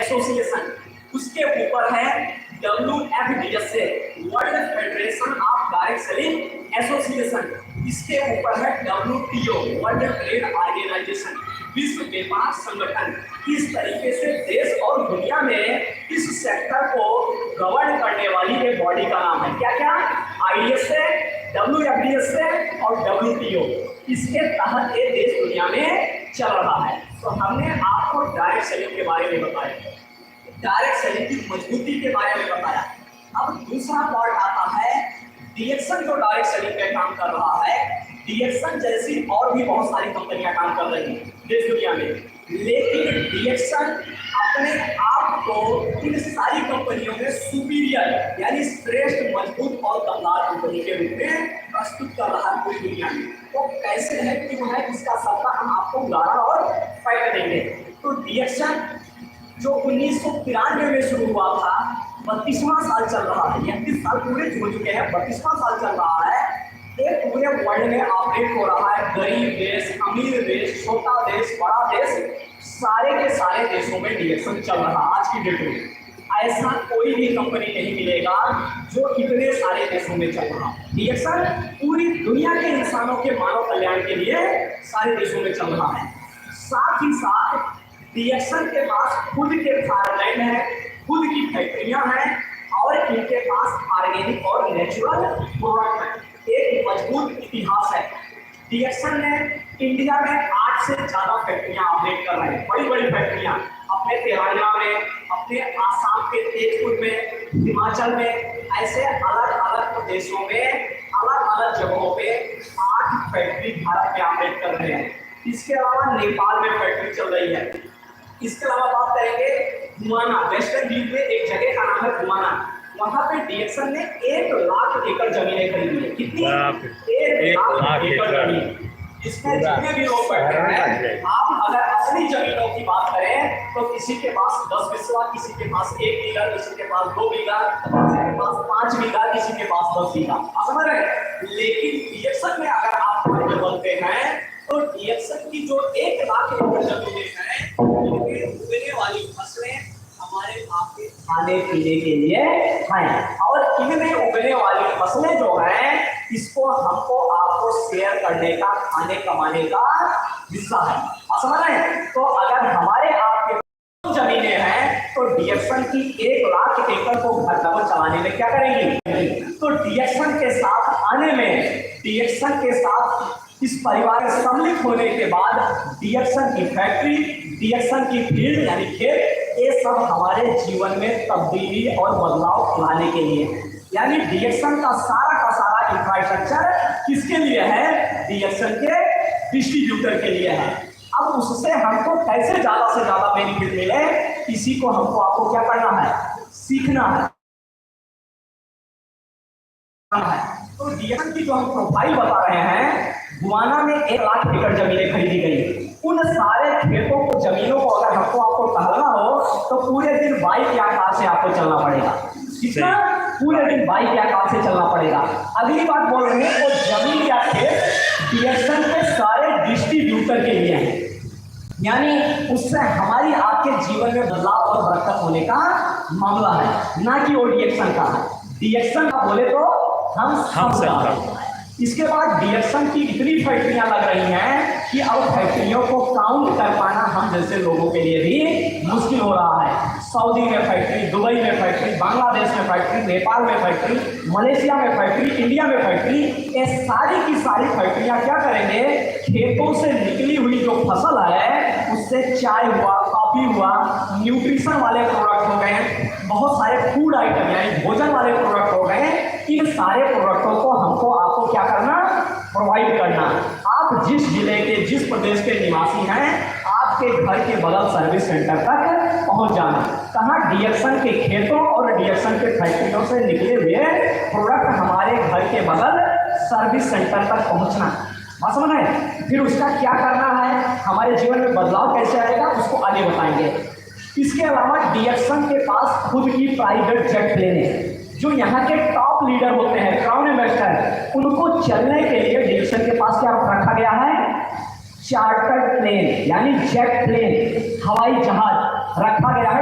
Association, उसके ऊपर है WFDSA, world federation of direct selling association, इसके ऊपर है WTO, वर्ल्ड ट्रेड ऑर्गेनाइजेशन, विश्व व्यापार संगठन। इस तरीके से देश और दुनिया में इस सेक्टर को गवर्न करने वाली एक बॉडी का नाम है क्या क्या? IDSA, WFDSA और WTO। इसके तहत ये देश दुनिया में चल रहा है। तो हमने आपको डायरेक्ट सेलिंग के बारे में बताया, डायरेक्ट सेलिंग की मजबूती के बारे में बताया। अब दूसरा पार्ट आता है डीएक्सन, जो डायरेक्ट सेलिंग पे काम कर रहा है। डीएक्सन जैसी और भी बहुत सारी कंपनियां काम कर रही हैं देश दुनिया में, लेकिन डीएक्सन अपने आप को इन सारी कंपनियों में सुपीरियर यानी श्रेष्ठ, मजबूत और दमदार कंपनी के रूप में प्रस्तुत कर रहा है पूरी दुनिया में। तो कैसे है, क्यों है, इसका सबका हम आपको उदाहरण और फैक्ट देंगे। तो डीएक्सन जो 1993 में शुरू हुआ था, 32वां साल चल रहा है, 31 साल पूरे हो चुके हैं, 32वां साल चल रहा है। एक पूरे वर्ल्ड में ऑपरेट हो रहा है। गरीब देश, अमीर देश, छोटा देश, बड़ा देश, सारे के सारे देशों में डीएक्सन चल रहा है। आज की डेट में ऐसा कोई भी कंपनी नहीं मिलेगा जो इतने सारे देशों में चल रहा है। डीएक्सन पूरी दुनिया के इंसानों के मानव कल्याण के लिए सारे देशों में चल रहा है। साथ ही साथ डीएक्सन के पास खुद के फार्मलैंड है, खुद की फैक्ट्रियां हैं और इनके पास ऑर्गेनिक और नेचुरल प्रोडक्ट है। एक मजबूत इतिहास है। डीएक्सन ने इंडिया में 8 से ज़्यादा फैक्ट्रियां ऑपरेट कर रहे हैं, बड़ी बड़ी फैक्ट्रियां अपने तेलंगाना में, अपने आसाम के तेजपुर में, हिमाचल में, ऐसे अलग अलग प्रदेशों में, अलग अलग जगहों पे 8 फैक्ट्री भारत में ऑपरेट कर रहे हैं। इसके अलावा नेपाल में फैक्ट्री चल रही है। इसके अलावा बात करेंगे गुमाना, वेस्टर्न द्वीप में एक जगह का नाम है गुमाना, वहां पे डीएक्सन ने 1 लाख एकड़ जमीनें खरीदी है। कितनी? 1 लाख एकड़ जमीन। इसमें जितने भी लोग बैठे हैं, आप अगर अपनी जमीनों की बात करें तो किसी के पास 10 बिस्वा, किसी के पास 1 बीघा, किसी के पास 2 बीघा, किसी के पास 5 बीघा, किसी के पास 10 बीघा, आप समझ रहे हैं। लेकिन डीएक्सन में अगर आप बोलते हैं तो डीएक्सन की जो 1 लाख एकड़ जमीनें हैं, उनमें उगने वाली फसलें हमारे आपके खाने पीने के लिए हैं, और इनमें उगने वाली फसलें जो हैं, इसको हमको आपको शेयर करने का, खाने कमाने का हिस्सा है। आप समझ रहे हैं। तो अगर हमारे आपके जमीनें हैं तो डीएक्सन की 1 लाख एकड़ को घर डबल चलाने में क्या करेंगी? तो डीएक्सन के साथ आने में, डीएक्सन के साथ इस परिवार में सम्मिलित होने के बाद डीएक्सन की फैक्ट्री, डीएक्सन की फील्ड यानी खेत, ये सब हमारे जीवन में तब्दीली और बदलाव लाने के लिए है। यानी डीएक्सन का सारा इंफ्रास्ट्रक्चर किसके लिए है? डीएक्सन के डिस्ट्रीब्यूटर के लिए है। अब उससे हमको कैसे ज्यादा से ज्यादा बेनिफिट मिले, इसी को हमको आपको क्या करना है? सीखना है। तो डीएक्सन की जो हम प्रोफाइल बता रहे हैं, गुमाना में 1 लाख एकड़ जमीनें खरीदी गई। उन सारे खेतों को, जमीनों को अगर हमको आपको टहलना हो तो पूरे दिन बाइक या कार से आपको चलना पड़ेगा। कितना? पूरे दिन बाइक या कार से चलना पड़ेगा। अगली बात बोल रहे हैं, तो जमीन या खेत डीएक्सन के सारे डिस्ट्रीब्यूटर के लिए है, यानी उससे हमारी आपके जीवन में बदलाव और बरकत होने का मामला है, ना कि वो डीएक्सन का है। डीएक्सन का बोले तो हम सब। इसके बाद डीएक्सन की इतनी फैक्ट्रियां लग रही हैं कि अब फैक्ट्रियों को काउंट कर पाना हम जैसे लोगों के लिए भी मुश्किल हो रहा है। सऊदी में फैक्ट्री, दुबई में फैक्ट्री, बांग्लादेश में फैक्ट्री, नेपाल में फैक्ट्री, मलेशिया में फैक्ट्री, इंडिया में फैक्ट्री, ये सारी की सारी फैक्ट्रियां क्या करेंगे? खेतों से निकली हुई जो फसल है, उससे चाय हुआ, कॉफी हुआ, न्यूट्रिशन वाले प्रोडक्ट हो गए, बहुत सारे फूड आइटम यानी भोजन वाले प्रोडक्ट हो गए, इन सारे प्रोडक्टों को हमको आपको क्या करना? प्रोवाइड करना। आप जिस जिले के, जिस प्रदेश के निवासी हैं, आपके घर के बगल सर्विस सेंटर तक पहुंच जाना। कहाँ? डीएक्सन के खेतों और डीएक्सन के फैक्ट्रियों से निकले हुए प्रोडक्ट हमारे घर के बगल सर्विस सेंटर तक पहुंचना। बात समझ रहे हैं। फिर उसका क्या करना है, हमारे जीवन में बदलाव कैसे आएगा, उसको आगे बताएंगे। इसके अलावा डीएक्सन के पास खुद की प्राइवेट जेट प्लेन है, जो यहाँ के टॉप लीडर होते हैं, क्राउन इन्वेस्टर, उनको चलने के लिए डीएक्सन के पास क्या रखा गया है? चार्टर्ड प्लेन यानी जेट प्लेन, हवाई जहाज रखा गया है।